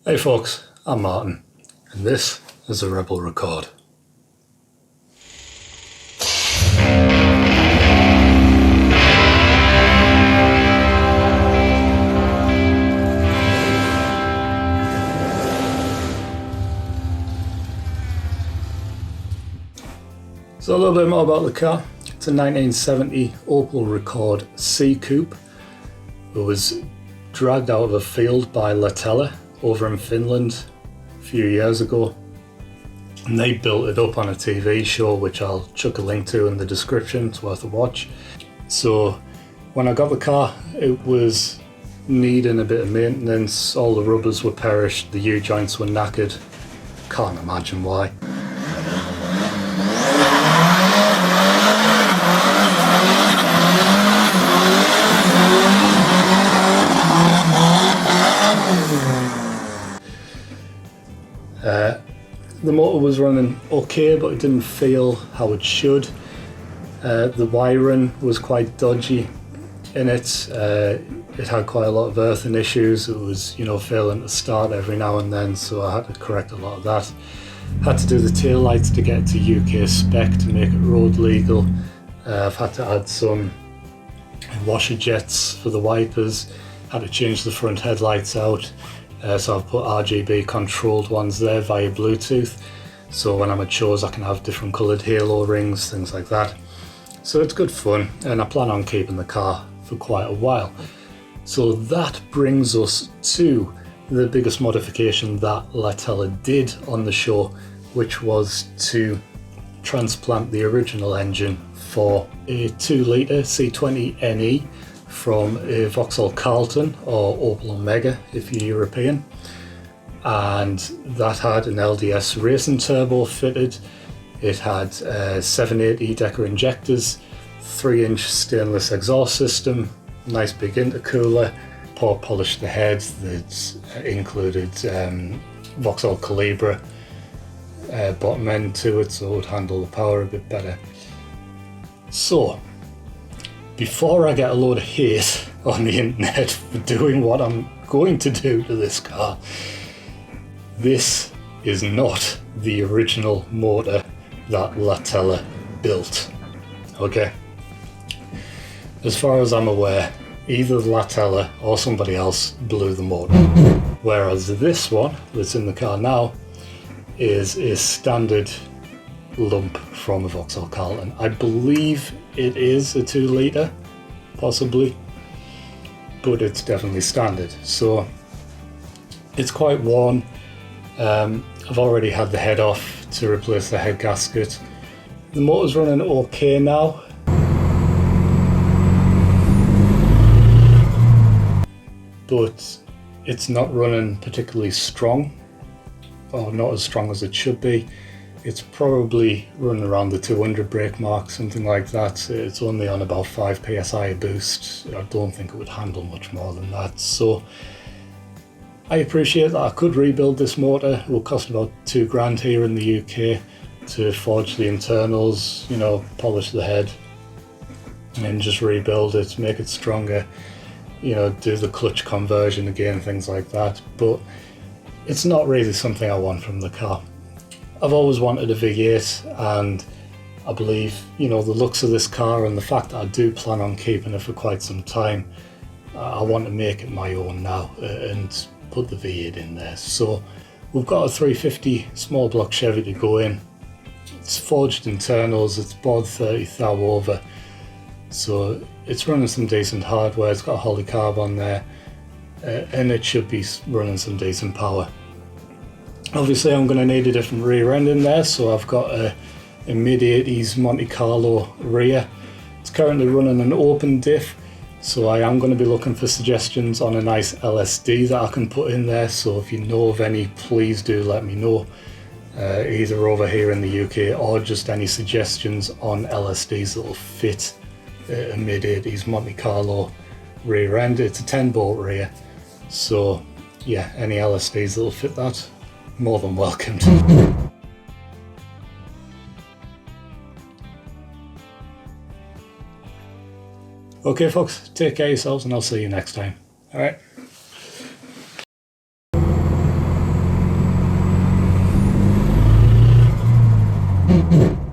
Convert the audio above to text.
Hey folks, I'm Martin, and this is a Rebel Record. So a little bit more about the car. It's a 1970 Opel Rekord C Coupe. It was dragged out of a field by Latela over in Finland a few years ago, and they built it up on a TV show, which I'll chuck a link to in the description. It's worth a watch. So when I got the car, it was needing a bit of maintenance. All the rubbers were perished, the U-joints were knackered. Can't imagine why. The motor was running okay, but it didn't feel how it should. The wiring was quite dodgy in it. It had quite a lot of earthing issues. It was, failing to start every now and then, so I had to correct a lot of that. Had to do the tail lights to get it to UK spec to make it road legal. I've had to add some washer jets for the wipers. Had to change the front headlights out. So I've put RGB controlled ones there via Bluetooth, so when I'm at shows I can have different coloured halo rings, things like that. So it's good fun, and I plan on keeping the car for quite a while. So that brings us to the biggest modification that Latela did on the show, which was to transplant the original engine for a 2-litre C20 NE from a Vauxhall Carlton, or Opel Omega if you're European, and that had an LDS racing turbo fitted. It had 780 Decker injectors, 3-inch stainless exhaust system, nice big intercooler, polished the head that included Vauxhall Calibra bottom end to it, so it would handle the power a bit better. So before I get a load of hate on the internet for doing what I'm going to do to this car, this is not the original motor that Latela built. Okay? As far as I'm aware, either Latela or somebody else blew the motor. Whereas this one that's in the car now is a standard lump from a Vauxhall Carlton. I believe it is a 2-litre, possibly, but it's definitely standard. So it's quite worn. I've already had the head off to replace the head gasket. The motor's running okay now. But it's not running particularly strong, or not as strong as it should be. It's probably running around the 200 brake mark, something like that. It's only on about 5 psi boost. I don't think it would handle much more than that. So I appreciate that I could rebuild this motor. It will cost about £2,000 here in the UK to forge the internals, polish the head, and just rebuild it, make it stronger, do the clutch conversion again, things like that. But it's not really something I want from the car. I've always wanted a V8, and I believe, the looks of this car and the fact that I do plan on keeping it for quite some time, I want to make it my own now and put the V8 in there. So we've got a 350 small block Chevy to go in. It's forged internals, it's bored 30 thou over, so it's running some decent hardware. It's got a Holy Carb on there, and it should be running some decent power. Obviously I'm going to need a different rear end in there, so I've got a mid-80s Monte Carlo rear. It's currently running an open diff, so I am going to be looking for suggestions on a nice LSD that I can put in there. So if you know of any, please do let me know, either over here in the UK or just any suggestions on LSDs that will fit a mid-80s Monte Carlo rear end. It's a 10-bolt rear, so yeah, any LSDs that will fit that, more than welcomed. Okay folks, take care of yourselves, and I'll see you next time. Alright. Bye.